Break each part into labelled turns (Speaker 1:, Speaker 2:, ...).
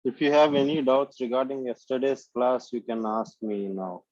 Speaker 1: If you have any doubts regarding yesterday's class, you can ask me now.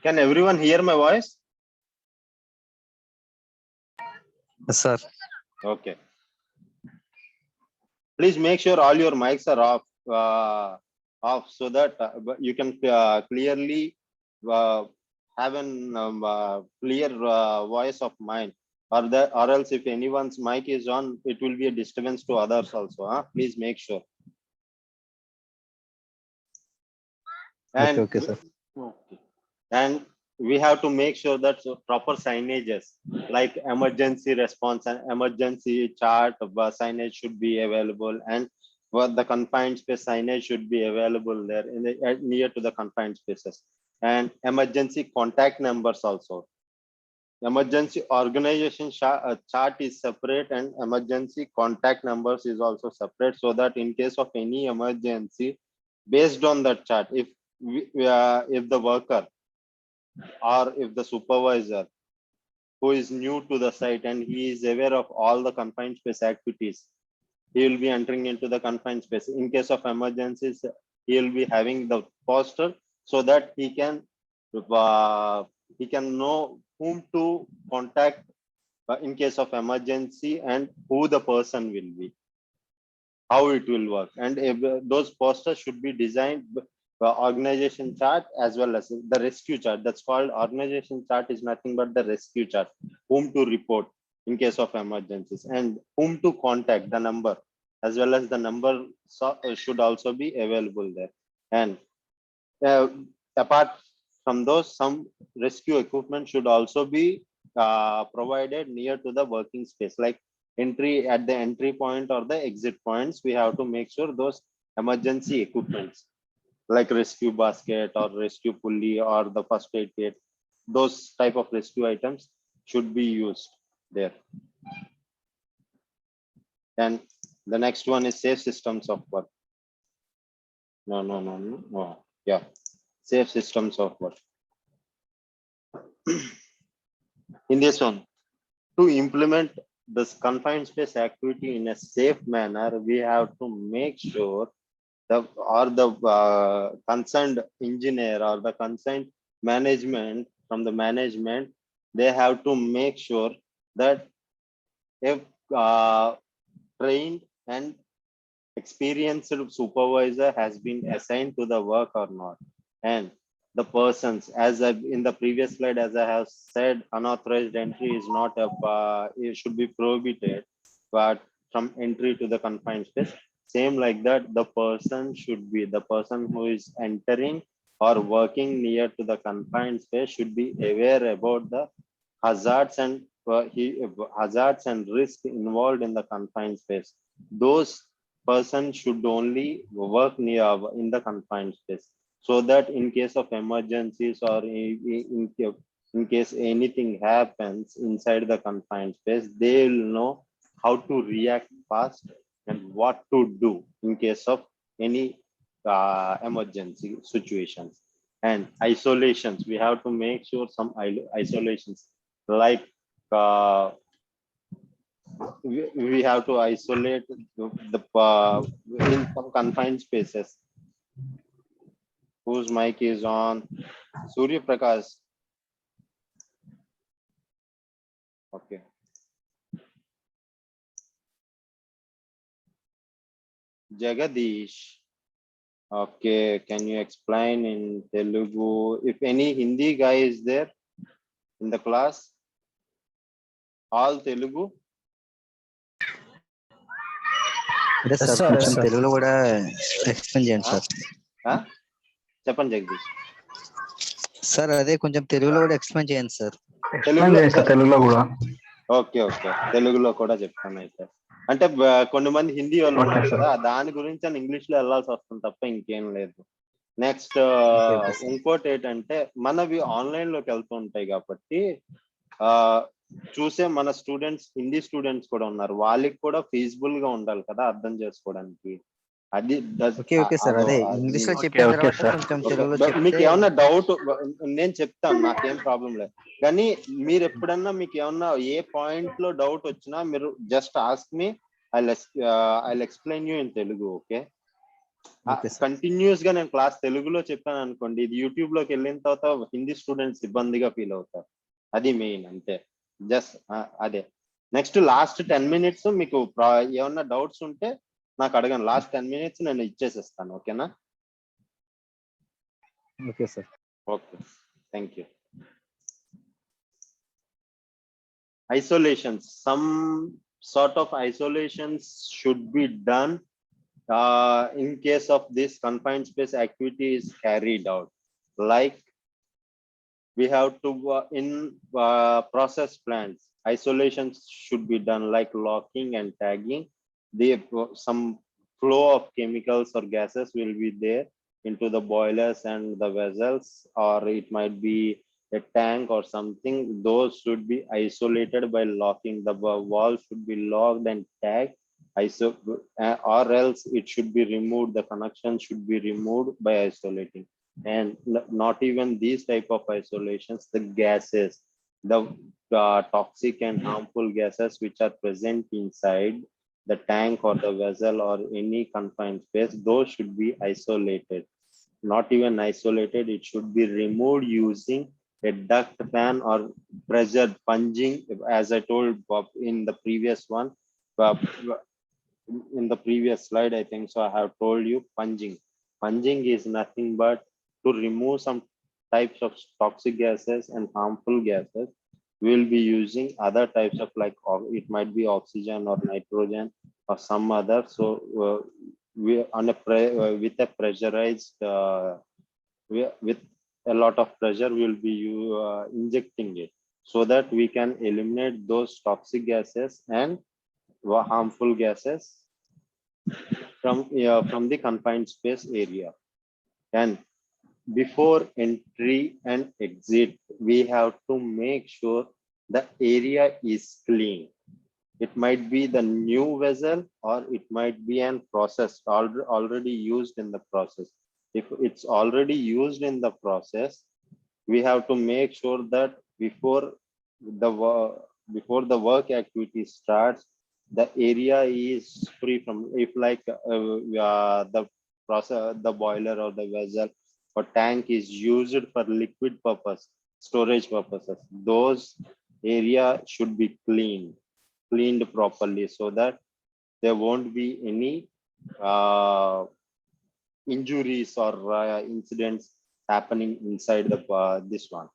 Speaker 1: Can everyone hear my voice?
Speaker 2: Yes, sir.
Speaker 1: Okay. Please make sure all your mics are off so that you can clearly have an clear voice of mine. Or else if anyone's mic is on, it will be a disturbance to others also. Please make sure. And
Speaker 2: Okay, sir.
Speaker 1: okay. And we have to make sure that proper signages like emergency response and emergency chart signage should be available, and what the confined space signage should be available there in the near to the confined spaces, and emergency contact numbers also. Emergency organization chart is separate and emergency contact numbers is also separate, so that in case of any emergency, based on that chart, if the worker or if the supervisor who is new to the site and he is aware of all the confined space activities, he will be entering into the confined space. In case of emergencies, he will be having the poster so that he can know whom to contact in case of emergency and who the person will be, how it will work. And if those posters should be designed organization chart as well as the rescue chart. That's called organization chart is nothing but the rescue chart, whom to report in case of emergencies and whom to contact, the number as well as the number should also be available there. And apart from those, some rescue equipment should also be provided near to the working space, like entry at the entry point or the exit points. We have to make sure those emergency equipments like rescue basket or rescue pulley or the first aid kit, those type of rescue items should be used there. And the next one is safe systems of work. No. Yeah, safe systems of work. In this one, to implement this confined space activity in a safe manner, we have to make sure the concerned engineer or the concerned management from the management, they have to make sure that if trained and experienced supervisor has been assigned to the work or not, and the persons, as in the previous slide, as I have said, unauthorized entry is not it should be prohibited, but from entry to the confined space, same like that, the person who is entering or working near to the confined space should be aware about the hazards and hazards and risk involved in the confined space. Those persons should only work near in the confined space, so that in case of emergencies or in case anything happens inside the confined space, they will know how to react fast and what to do in case of any emergency situations. And isolations, we have to make sure some isolations, like we have to isolate the in some confined spaces. Whose mic is on? Surya Prakash. Okay. Jagadish. Okay, can you explain in Telugu? If any Hindi guy is there in the class? All Telugu?
Speaker 2: Yes, sir. కొంచెం తెలుగులో కూడా explain చేయండి sir.
Speaker 1: చెప్పండి Jagadish.
Speaker 2: Sir అదే కొంచెం తెలుగులో కూడా explain చేయండి సార్.
Speaker 3: తెలుగులో కూడా.
Speaker 1: ఓకే, తెలుగులో కూడా చెప్తాను అయితే. అంటే కొన్ని మంది హిందీ వాళ్ళు ఉన్నారు కదా, దాని గురించి అని ఇంగ్లీష్ లో వెళ్ళాల్సి వస్తుంది తప్ప ఇంకేం లేదు. నెక్స్ట్ ఇంకోటి ఏంటంటే, మనవి ఆన్లైన్ లోకి వెళ్తూ ఉంటాయి కాబట్టి చూసే మన స్టూడెంట్స్, హిందీ స్టూడెంట్స్ కూడా ఉన్నారు, వాళ్ళకి కూడా ఫీజిబుల్ గా ఉండాలి కదా అర్థం చేసుకోవడానికి. అది
Speaker 2: ఓకే ఓకే సార్, అదే ఇంగ్లీష్ లో చెప్పిన
Speaker 3: ఓకే
Speaker 2: తర్వాత
Speaker 3: సార్.
Speaker 2: కొంచెం తెలుగులో
Speaker 1: మీకు
Speaker 2: చెప్తే.
Speaker 1: ఏమన్నా డౌట్ నేను చెప్తాను, నాకేం ప్రాబ్లం లేదు. కానీ మీరు ఎప్పుడన్నా మీకు ఏమన్నా ఏ పాయింట్ లో డౌట్ వచ్చినా మీరు just ask me, I explain you in Telugu. Okay,
Speaker 2: okay sir.
Speaker 1: Continuous గా నేను క్లాస్ తెలుగులో చెప్పాను అనుకోండి, ఇది యూట్యూబ్ లోకి వెళ్ళిన తర్వాత హిందీ స్టూడెంట్స్ ఇబ్బందిగా ఫీల్ అవుతారు. అది మెయిన్, అంతే. జస్ట్ అదే. నెక్స్ట్ లాస్ట్ 10 minutes మీకు ఏమన్నా డౌట్స్ ఉంటే నాకు అడగండి. లాస్ట్ 10 minutes నేను ఇచ్చేసేస్తాను. ఓకేనా?
Speaker 2: Okay sir.
Speaker 1: Okay, thank you. Isolations, some sort of isolations should be done in case of this confined space activity is carried out. Like we have to in process plants, isolations should be done like locking and tagging. Some flow of chemicals or gases will be there into the boilers and the vessels, or it might be a tank or something. Those should be isolated by locking. The wall should be locked and tagged, or else it should be removed. The connection should be removed by isolating. And not even these type of isolations, the gases, the toxic and harmful gases which are present inside the tank or the vessel or any confined space, those should be isolated. Not even isolated, it should be removed using a duct fan or pressure punging, as I told Bob in the previous one. In the previous slide, I think so, I have told you punging. Punging is nothing but to remove some types of toxic gases and harmful gases. We will be using other types of, like it might be oxygen or nitrogen or some other. So we on with a pressurized with a lot of pressure, we will be injecting it so that we can eliminate those toxic gases and harmful gases from the confined space area. And before entry and exit, we have to make sure the area is clean. It might be the new vessel or it might be an process already used in the process. If it's already used in the process, we have to make sure that before the work activity starts, the area is free from, if like the process, the boiler or the vessel or tank is used for liquid purpose, storage purposes, those area should be cleaned properly so that there won't be any injuries or incidents happening inside the this one,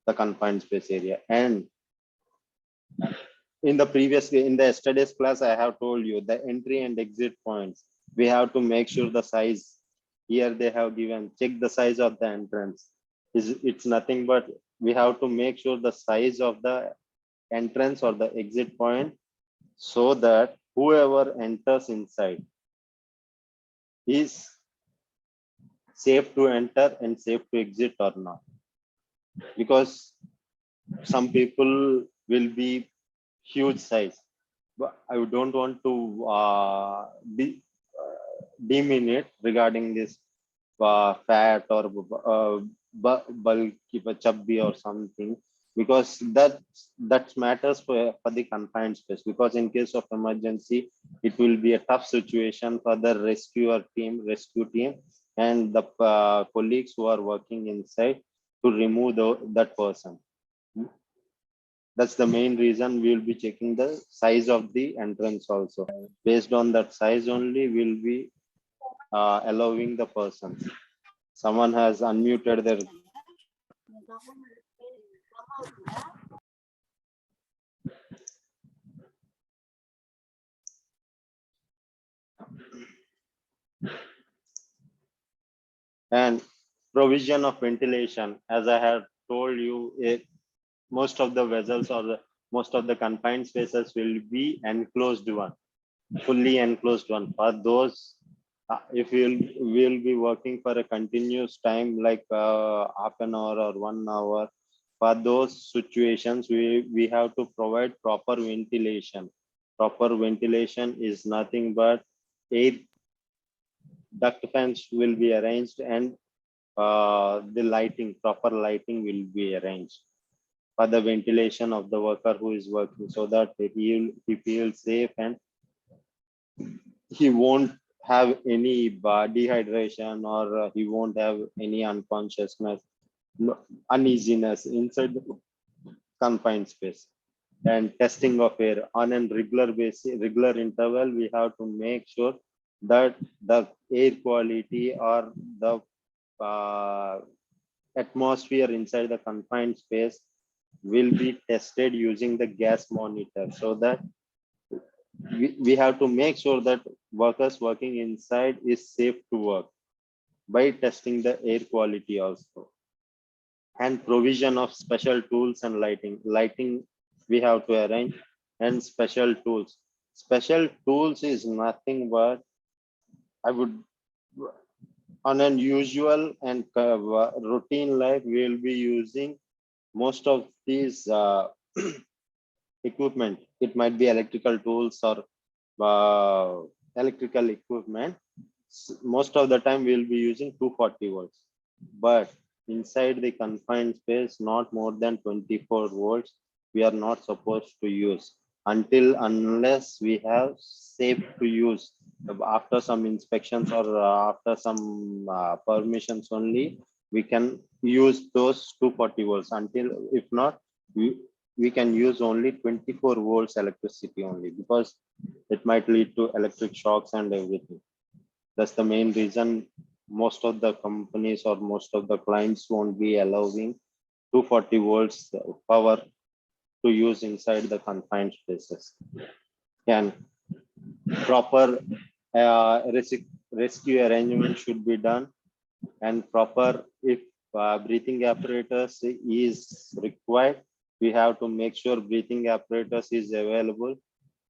Speaker 1: the confined space area. And in the yesterday's class, I have told you the entry and exit points, we have to make sure the size. Here they have given, check the size of the entrance. It's nothing but we have to make sure the size of the entrance or the exit point, so that whoever enters inside is safe to enter and safe to exit or not. Because some people will be huge size, but I don't want to demean it regarding this fat or bulky, chubby or something, because that matters for the confined space. Because in case of emergency, it will be a tough situation for the rescue team and the colleagues who are working inside to remove that person. That's the main reason we will be checking the size of the entrance also. Based on that size only, we'll be allowing the person. Someone has unmuted their. And provision of ventilation, as I have told you, most of the vessels or most of the confined spaces will be enclosed one, fully enclosed one. For those, if we'll be working for a continuous time, like half an hour or 1 hour, for those situations, we have to provide proper ventilation. Proper ventilation is nothing but air duct fans will be arranged, and the lighting, proper lighting will be arranged for the ventilation of the worker who is working, so that he feels safe and he won't have any dehydration, or he won't have any unconsciousness, uneasiness inside the confined space. And testing of air on a regular basis, regular interval, we have to make sure that the air quality or the uh, atmosphere inside the confined space will be tested using the gas monitor, so that we have to make sure that workers working inside is safe to work by testing the air quality also. And provision of special tools and lighting we have to arrange, and special tools is nothing but, I would, on an usual and routine life, we will be using most of these equipment. It might be electrical tools or electrical equipment. Most of the time we'll be using 240 volts, but inside the confined space, not more than 24 volts we are not supposed to use, unless we have safe to use. After some inspections, or after some permissions only, we can use those 240 volts. Until, if not, we can use only 24 volts electricity only, because it might lead to electric shocks and everything. That's the main reason most of the companies or most of the clients won't be allowing 240 volts power to use inside the confined spaces. And proper rescue arrangement should be done, and proper, if breathing apparatus is required, we have to make sure breathing apparatus is available.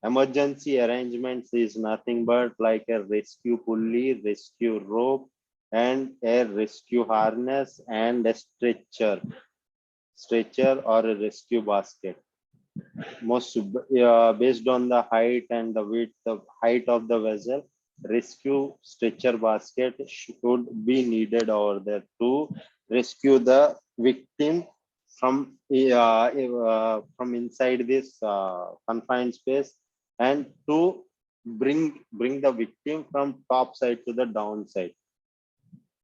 Speaker 1: Emergency arrangements is nothing but like a rescue pulley, rescue rope, and a rescue harness, and a stretcher or a rescue basket. Most based on the height and the width, the height of the vessel, rescue stretcher basket should be needed over there to rescue the victim from inside this confined space, and to bring the victim from top side to the down side,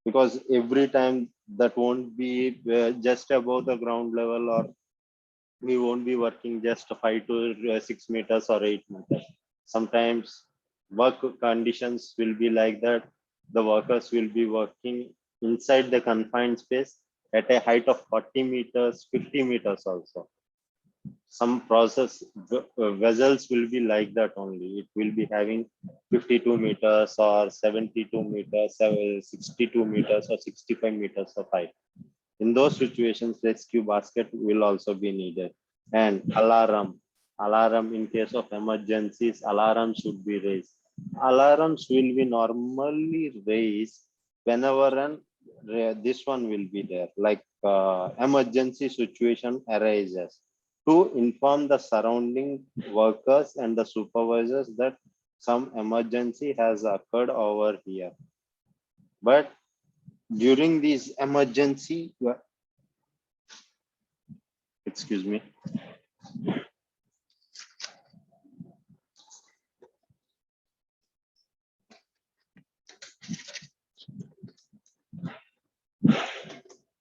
Speaker 1: because every time that won't be just above the ground level, or we won't be working just 5 to 6 meters or 8 meters. Sometimes work conditions will be like that. The workers will be working inside the confined space at a height of 40 meters, 50 meters also. Some process vessels will be like that only. It will be having 52 meters or 72 meters, 62 meters or 65 meters of height. In those situations, rescue basket will also be needed. And alarm in case of emergencies, alarm should be raised. Alarms will be normally raised whenever this one will be there, like emergency situation arises, to inform the surrounding workers and the supervisors that some emergency has occurred over here. But during this emergency, excuse me,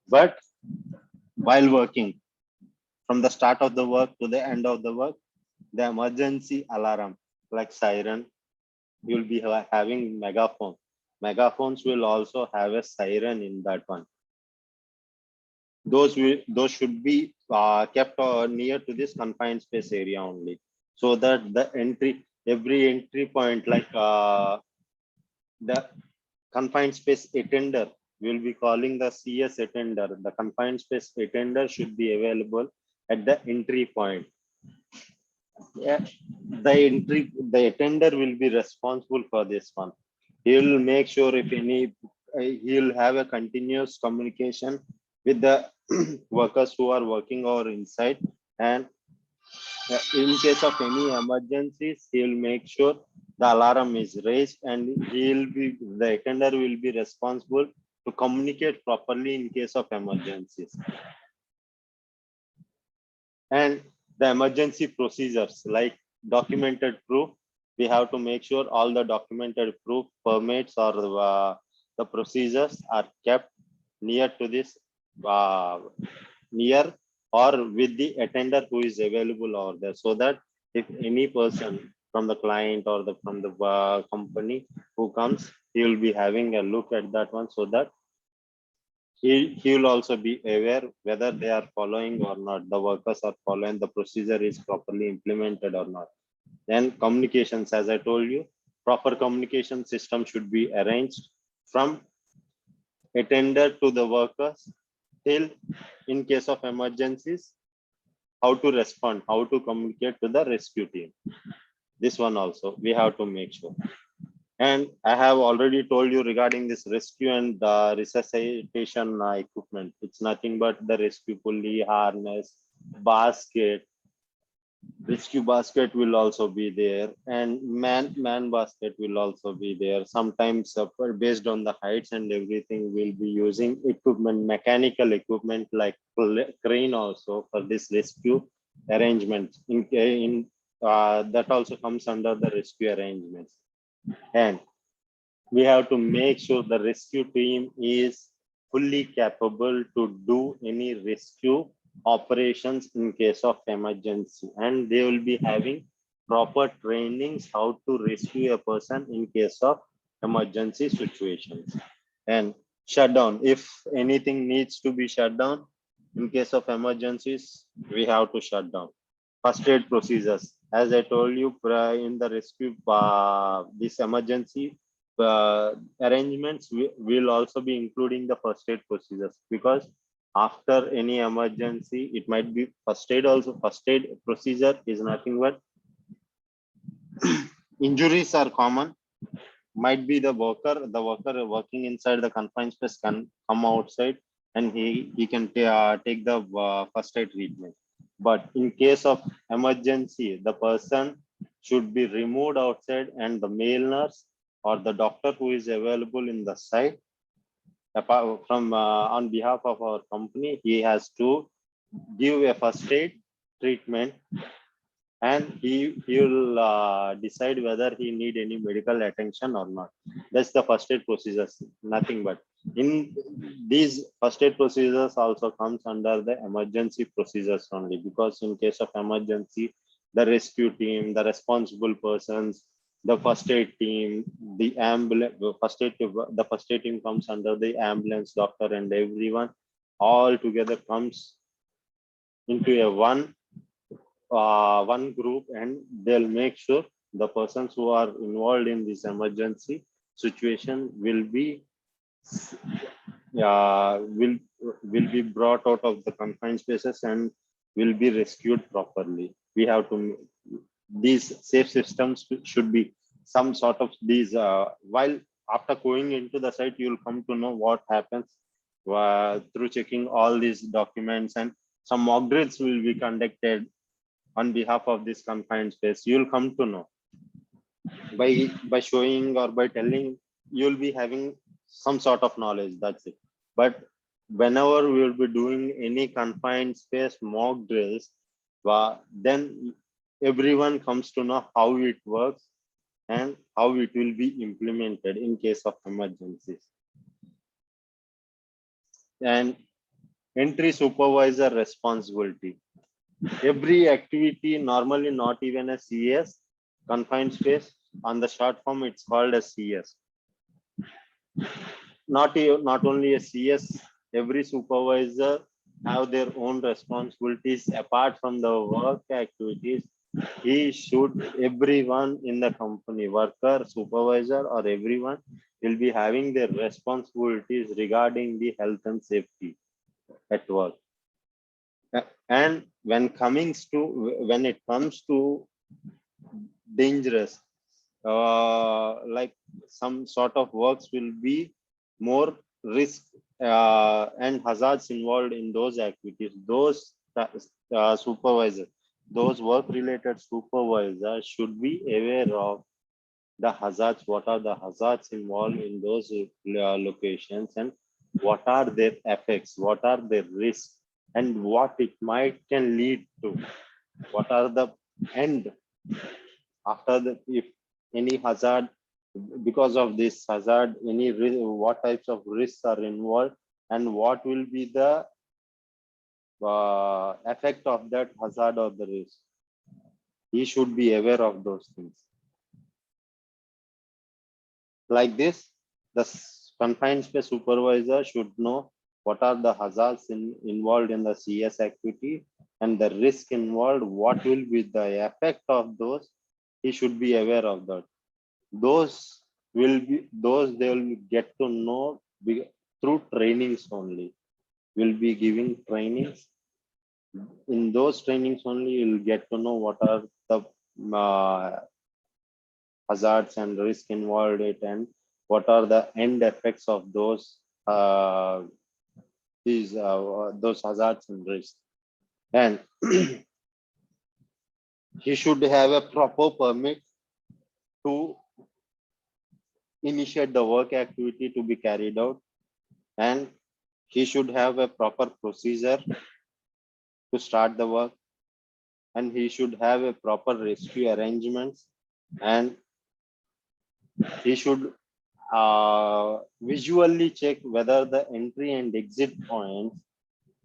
Speaker 1: but while working, from the start of the work to the end of the work, the emergency alarm like siren, you'll be having megaphone. Megaphones will also have a siren in that one. Those should be kept near to this confined space area only, so that the every entry point, like the confined space attender, will be calling the CS attender. The confined space attender should be available at the entry point. Yeah, the attender will be responsible for this one. He will make sure if any, he'll have a continuous communication with the workers who are working over inside, and in case of any emergencies, he will make sure the alarm is raised, and the attender will be responsible to communicate properly in case of emergencies. And the emergency procedures like documented proof, we have to make sure all the documented proof, permits, or the procedures are kept near to this near or with the attender who is available over there, so that if any person from the client or from the company who comes, he will be having a look at that one, so that he will also be aware whether they are following or not, the workers are following, the procedure is properly implemented or not. Then communications, as I told you, proper communication system should be arranged from attender to the workers, till in case of emergencies, how to respond, how to communicate to the rescue team. This one also we have to make sure. And I have already told you regarding this rescue and resuscitation equipment. It's nothing but the rescue pulley, harness, basket. Rescue basket will also be there, and man basket will also be there. Sometimes based on the heights and everything, we'll be using equipment, mechanical equipment like crane also for this rescue arrangements. That also comes under the rescue arrangements. And we have to make sure the rescue team is fully capable to do any rescue operations in case of emergency, and they will be having proper trainings how to rescue a person in case of emergency situations. And shutdown, if anything needs to be shut down in case of emergencies, we have to shut down. First aid procedures, as I told you, in the rescue this emergency arrangements, will also be including the first aid procedures, because after any emergency, it might be first aid also. First aid procedure is nothing but injuries are common, might be the worker working inside the confined space can come outside, and he can take the first aid treatment. But in case of emergency, the person should be removed outside, and the male nurse or the doctor who is available in the site, apart from on behalf of our company, he has to give a first aid treatment, and he will decide whether he need any medical attention or not. That's the first aid procedures, nothing but. In these first aid procedures also comes under the emergency procedures only, because in case of emergency, the rescue team, the responsible persons, the first aid team, the ambulance, the first aid team comes under the ambulance, doctor, and everyone all together comes into a one group, and they'll make sure the persons who are involved in this emergency situation will be brought out of the confined spaces and will be rescued properly. We have to, these safe systems should be some sort of these while after going into the site, you will come to know what happens through checking all these documents, and some mock drills will be conducted on behalf of this confined space. You'll come to know by showing or by telling, you'll be having some sort of knowledge, that's it. But whenever we will be doing any confined space mock drills, then everyone comes to know how it works and how it will be implemented in case of emergencies. And entry supervisor responsibility. Every activity, normally not even a CS, confined space, on the short form it's called as CS. Not only a CS, every supervisor have their own responsibilities apart from the work activities. He should, everyone in the company, worker, supervisor, or everyone will be having their responsibilities regarding the health and safety at work. And when it comes to dangerous, like some sort of works will be more risk and hazards involved in those activities. Those supervisors, those work related supervisors should be aware of the hazards, what are the hazards involved in those locations, and what are their effects, what are their risks, and what it might can lead to, what are the end after the, if any hazard, because of this hazard, any what types of risks are involved, and what will be the effect of that hazard or the risk. He should be aware of those things. Like this, the confined space supervisor should know what are the hazards involved in the CS activity and the risk involved, what will be the effect of those. He should be aware of that. Those they will get to know through trainings only. We'll be giving trainings. In those trainings only, you'll get to know what are the hazards and risk involved it, and what are the end effects of those those hazards and risks. And he should have a proper permit to initiate the work activity to be carried out, and he should have a proper procedure to start the work, and he should have a proper rescue arrangements, and he should visually check whether the entry and exit points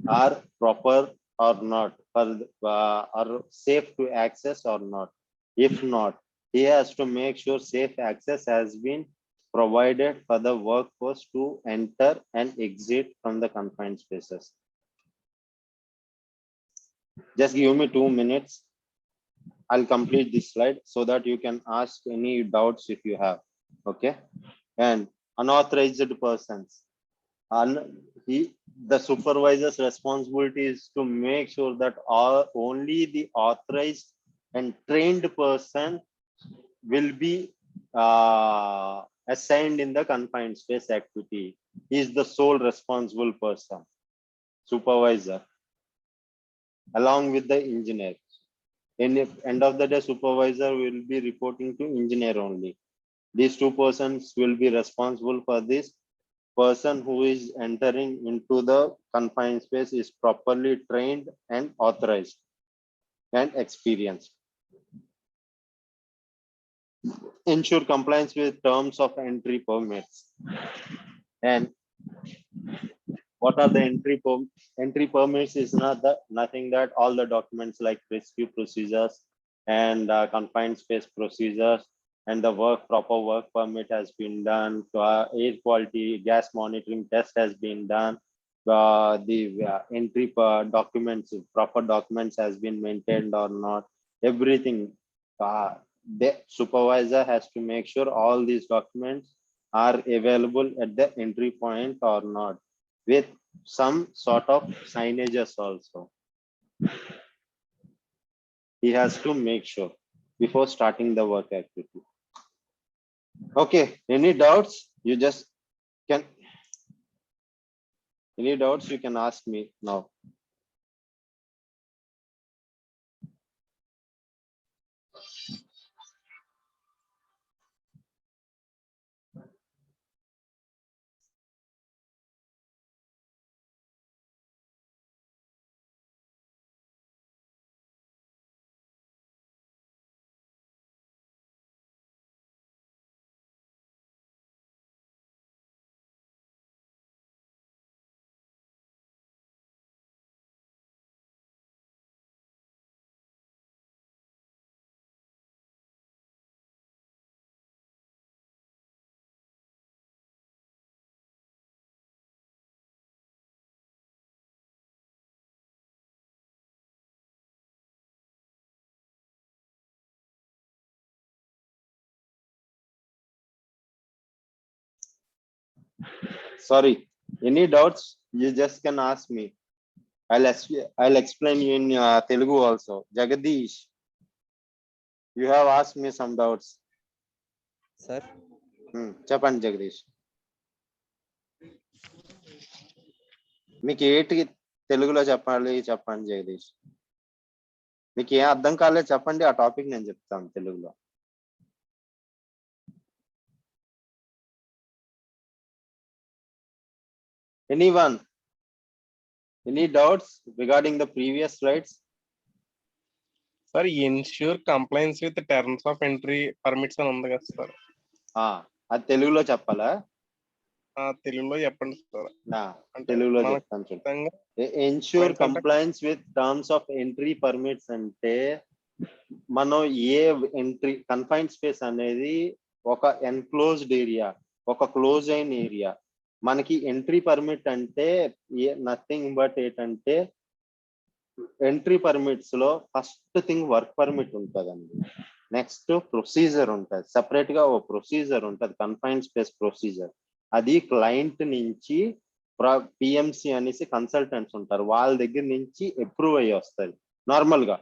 Speaker 1: are proper or not, are safe to access or not. If not, he has to make sure safe access has been provided for the workforce to enter and exit from the confined spaces. Just give me 2 minutes. I'll complete this slide so that you can ask any doubts if you have. Okay. And unauthorized persons. The supervisor's responsibility is to make sure that only the authorized and trained person will be assigned in the confined space activity. He is the sole responsible person, supervisor, along with the engineer. In the end of the day, supervisor will be reporting to engineer only. These two persons will be responsible for this. Person who is entering into the confined space is properly trained and authorized and experienced. Ensure compliance with terms of entry permits. And what are the entry permits is nothing that all the documents like rescue procedures and confined space procedures and the proper work permit has been done, air quality gas monitoring test has been done, the entry documents, proper documents has been maintained or not, everything. The supervisor has to make sure all these documents are available at the entry point or not, with some sort of signages also. He has to make sure before starting the work activity. Okay, any doubts? You just can. Any doubts you can ask me now. Sorry, any doubts? You just can ask me. I'll explain you in Telugu also. Jagadish, you have asked me some doubts.
Speaker 2: Sir.
Speaker 1: చెప్పండి జగదీష్. మీకు ఏంటి తెలుగులో చెప్పండి జగదీష్. మీకు ఏం అర్థం కాలేదు చెప్పండి, ఆ టాపిక్ నేను చెప్తాను తెలుగులో. Anyone? Any doubts regarding the previous slides?
Speaker 4: Sir ensure complains with terms of entry permits అని ఉంది కదా సార్.
Speaker 1: అది తెలుగులో చెప్పాలా?
Speaker 4: తెలుగులో చెప్పండి సార్.
Speaker 1: తెలుగులో చెప్తాను చూడండి. Ensure complains with terms of entry permits అంటే మనం ఏ ఎంట్రీ కన్ఫైన్డ్ స్పేస్ అనేది ఒక ఎన్క్లోజ్డ్ ఏరియా, ఒక క్లోజ్ అయిన ఏరియా. మనకి ఎంట్రీ పర్మిట్ అంటే నథింగ్ బట్ ఏంటంటే ఎంట్రీ పర్మిట్స్ లో ఫస్ట్ థింగ్ వర్క్ పర్మిట్ ఉంటుందండి. నెక్స్ట్ ప్రొసీజర్ ఉంటుంది, సెపరేట్ గా ఓ ప్రొసీజర్ ఉంటుంది, కన్ఫైన్డ్ స్పేస్ ప్రొసీజర్. అది క్లయింట్ నుంచి పిఎంసి అనేసి కన్సల్టెంట్స్ ఉంటారు, వాళ్ళ దగ్గర నుంచి అప్రూవ్ అయ్యి వస్తుంది నార్మల్ గా.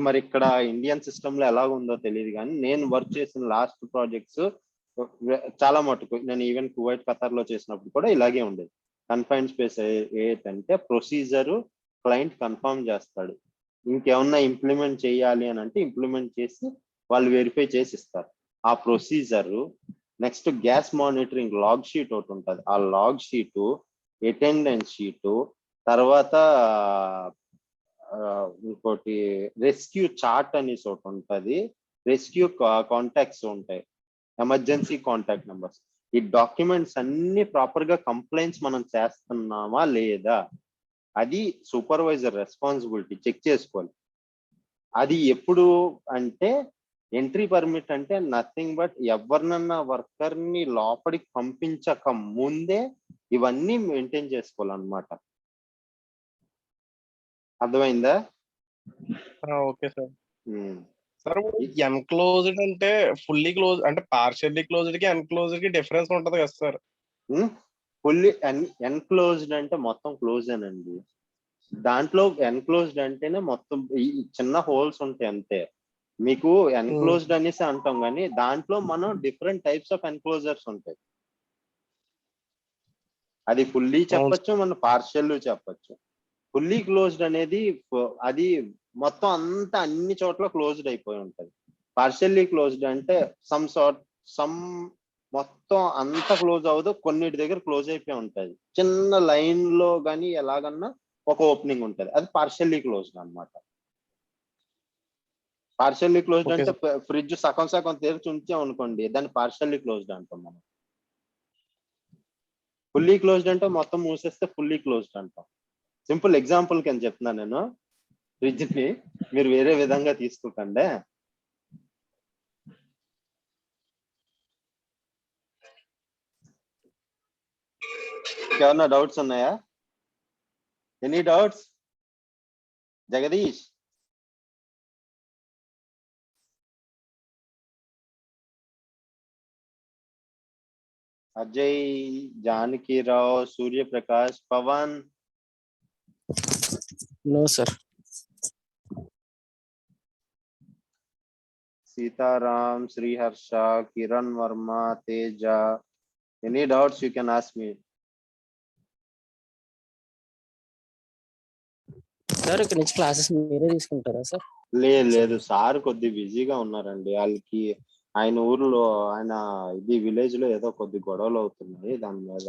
Speaker 1: మరి ఇక్కడ ఇండియన్ సిస్టమ్ లో ఎలా ఉందో తెలియదు, కానీ నేను వర్క్ చేసిన లాస్ట్ ప్రాజెక్ట్స్ చాలా మటుకు, నేను ఈవెన్ కువైట్ ఖతార్ లో చేసినప్పుడు కూడా ఇలాగే ఉండేది. కన్ఫైన్డ్ స్పేస్ ఏంటంటే ప్రొసీజర్ క్లయింట్ కన్ఫర్మ్ చేస్తాడు, ఇంకేమన్నా ఇంప్లిమెంట్ చేయాలి అని అంటే ఇంప్లిమెంట్ చేసి వాళ్ళు వెరిఫై చేసి ఇస్తారు ఆ procedure. Next gas monitoring log sheet ఒకటి ఉంటుంది, ఆ లాగ్ షీటు, అటెండెన్స్ షీటు, తర్వాత ఇంకోటి రెస్క్యూ చార్ట్ అనేసి ఒకటి ఉంటుంది, రెస్క్యూ కాంటాక్ట్స్ ఉంటాయి, ఎమర్జెన్సీ కాంటాక్ట్ నెంబర్స్. ఈ డాక్యుమెంట్స్ అన్ని ప్రాపర్ గా కంప్లైంట్స్ మనం చేస్తున్నామా లేదా, అది సూపర్వైజర్ రెస్పాన్సిబిలిటీ, చెక్ చేసుకోవాలి. అది ఎప్పుడు అంటే ఎంట్రీ పర్మిట్ అంటే నథింగ్ బట్ ఎవరినన్నా వర్కర్ ని లోపలికి పంపించక ముందే ఇవన్నీ మెయింటైన్ చేసుకోవాలన్నమాట. అర్థమైందా?
Speaker 4: Okay sir. సార్ ఎన్క్లోజ్డ్ అంటే ఫుల్లీ క్లోజ్ అంటే పార్షియల్లీ క్లోజ్డ్ కి ఎన్క్లోజ్డ్ కి డిఫరెన్స్ ఉంటది కదా సార్?
Speaker 1: ఫుల్లీ ఎన్క్లోజ్డ్ అంటే మొత్తం క్లోజ్ అనండి. దాంట్లో ఎన్క్లోజ్డ్ అంటేనే మొత్తం చిన్న హోల్స్ ఉంటాయి అంతే. మీకు ఎన్క్లోజ్డ్ అనేసి అంటాం, కానీ దాంట్లో మనం డిఫరెంట్ టైప్స్ ఆఫ్ ఎన్క్లోజర్స్ ఉంటాయి. అది ఫుల్లీ చెప్పచ్చు, మనం పార్షియల్ చెప్పచ్చు. ఫుల్లీ క్లోజ్డ్ అనేది అది మొత్తం అంతా అన్ని చోట్ల క్లోజ్డ్ అయిపోయి ఉంటది. పార్షియల్లీ క్లోజ్డ్ అంటే సమ్ మొత్తం అంతా క్లోజ్ అవ్వదు, కొన్నిటి దగ్గర క్లోజ్ అయిపోయి ఉంటది. చిన్న లైన్ లో కానీ ఎలాగన్నా ఒక ఓపెనింగ్ ఉంటది, అది పార్షియల్లీ క్లోజ్డ్ అన్నమాట. పార్షియల్లీ క్లోజ్డ్ అంటే ఫ్రిడ్జ్ సగం సగం తెరిచి ఉంచాం అనుకోండి, దాన్ని పార్షియల్లీ క్లోజ్డ్ అంటాం మనం. ఫుల్లీ క్లోజ్డ్ అంటే మొత్తం మూసేస్తే ఫుల్లీ క్లోజ్డ్ అంటాం. సింపుల్ ఎగ్జాంపుల్ కింద చెప్తున్నాను నేను, ఫ్రిడ్జ్ ని మీరు వేరే విధంగా తీసుకోకండి. ఏమన్నా డౌట్స్ ఉన్నాయా? Any doubts? Jagadish, Ajay, Janakirao, Suryaprakash, Pavan?
Speaker 5: No sir.
Speaker 1: Sitaram, Sriharsha, Kiran Varma, Teja. Any doubts you can ask me.
Speaker 5: Sir ఇక్కడ నుంచి క్లాసెస్ మీరే తీసుకుంటారా సార్?
Speaker 1: లేదు సార్ కొద్ది బిజీగా ఉన్నారండి. వాళ్ళకి ఆయన ఊర్లో, ఆయన ఇది విలేజ్ లో ఏదో కొద్ది గొడవలు అవుతున్నాయి, దాని మీద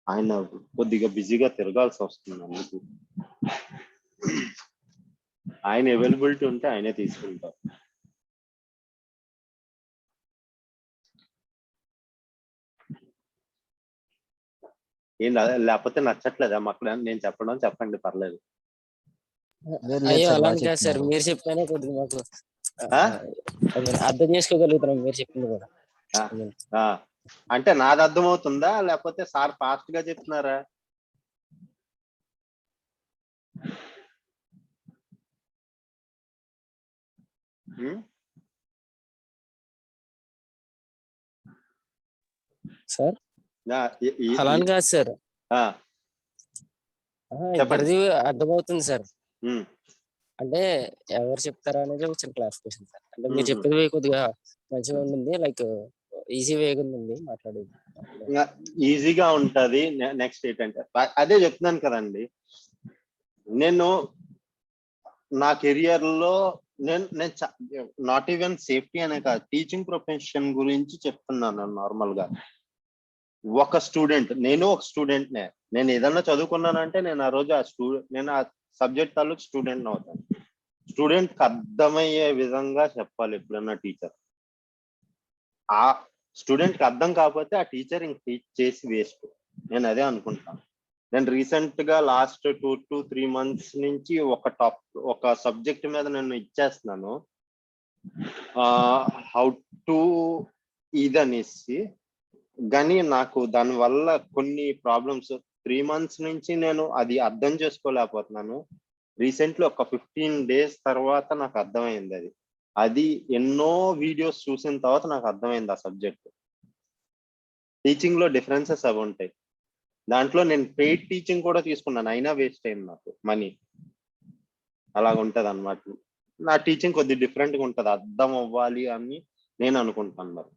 Speaker 1: ఆయన కొద్దిగా బిజీగా తిరగాల్సి వస్తుంది. అందుకు ఆయన అవైలబిలిటీ ఉంటే ఆయనే తీసుకుంటారు. ఏం లేకపోతే నచ్చట్లేదా అక్కడ నేను చెప్పడం? చెప్పండి, పర్లేదు.
Speaker 5: అయ్యో అలా కాదు సార్, మీరు చెప్పినా కొద్దిగా మాకు అర్థం చేసుకోగలుగుతున్నాం మీరు చెప్పింది కూడా.
Speaker 1: అంటే నాది అర్థం అవుతుందా, లేకపోతే సార్ ఫాస్ట్ గా చెప్తున్నారా?
Speaker 5: సార్ అలా కాదు సార్, ఇద్దరిది అర్థమవుతుంది సార్. అంటే ఎవరు చెప్తారా అనేది ఒక చిన్న క్లారిఫికేషన్ సార్. అంటే మీరు చెప్పేది కొద్దిగా మంచిగా ఉంటుంది, లైక్ ఈజీ వేగా ఉంది మాట్లాడేది.
Speaker 1: ఈజీగా ఉంటది. నెక్స్ట్ ఏంటంటే అదే చెప్తున్నాను కదండి, నేను నా కెరియర్ లో నేను నాట్ ఈవెన్ సేఫ్టీ అనే కాదు, టీచింగ్ ప్రొఫెషన్ గురించి చెప్తున్నాను నార్మల్ గా. ఒక స్టూడెంట్, నేను ఒక స్టూడెంట్నే, నేను ఏదన్నా చదువుకున్నానంటే నేను ఆ రోజు నేను ఆ సబ్జెక్ట్ తాలూకు స్టూడెంట్ అవుతాను. స్టూడెంట్ కి అర్థమయ్యే విధంగా చెప్పాలి ఎప్పుడన్నా టీచర్. ఆ స్టూడెంట్ కి అర్థం కాకపోతే ఆ టీచర్ ఇంక టీచ్ చేసి వేస్ట్. నేను అదే అనుకుంటాను. నేను రీసెంట్ గా లాస్ట్ 2 to 3 months నుంచి ఒక సబ్జెక్ట్ మీద నేను ఇచ్చేస్తున్నాను, హౌ టు ఇదనేసి. కానీ నాకు దాని వల్ల కొన్ని ప్రాబ్లమ్స్ 3 months నుంచి నేను అది అర్థం చేసుకోలేకపోతున్నాను. రీసెంట్లీ ఒక 15 days తర్వాత నాకు అర్థమైంది అది. అది ఎన్నో వీడియోస్ చూసిన తర్వాత నాకు అర్థమైంది ఆ సబ్జెక్ట్. టీచింగ్ లో డిఫరెన్సెస్ అవి ఉంటాయి. దాంట్లో నేను పెయిడ్ టీచింగ్ కూడా తీసుకున్నాను, అయినా వేస్ట్ అయింది నాకు మనీ. అలాగుంటది అన్నమాట. నా టీచింగ్ కొద్దిగా డిఫరెంట్ గా ఉంటది, అర్థం అవ్వాలి అని నేను అనుకుంటాను మరి.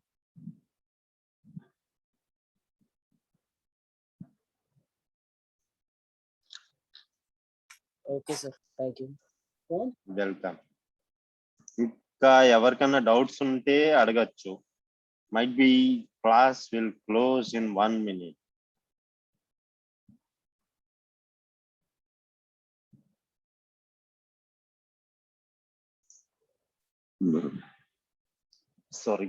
Speaker 5: Okay sir, thank you.
Speaker 1: Welcome. ఇంకా ఎవరికైనా డౌట్స్ ఉంటే అడగచ్చు. Might be class will close in 1 minute. Sorry.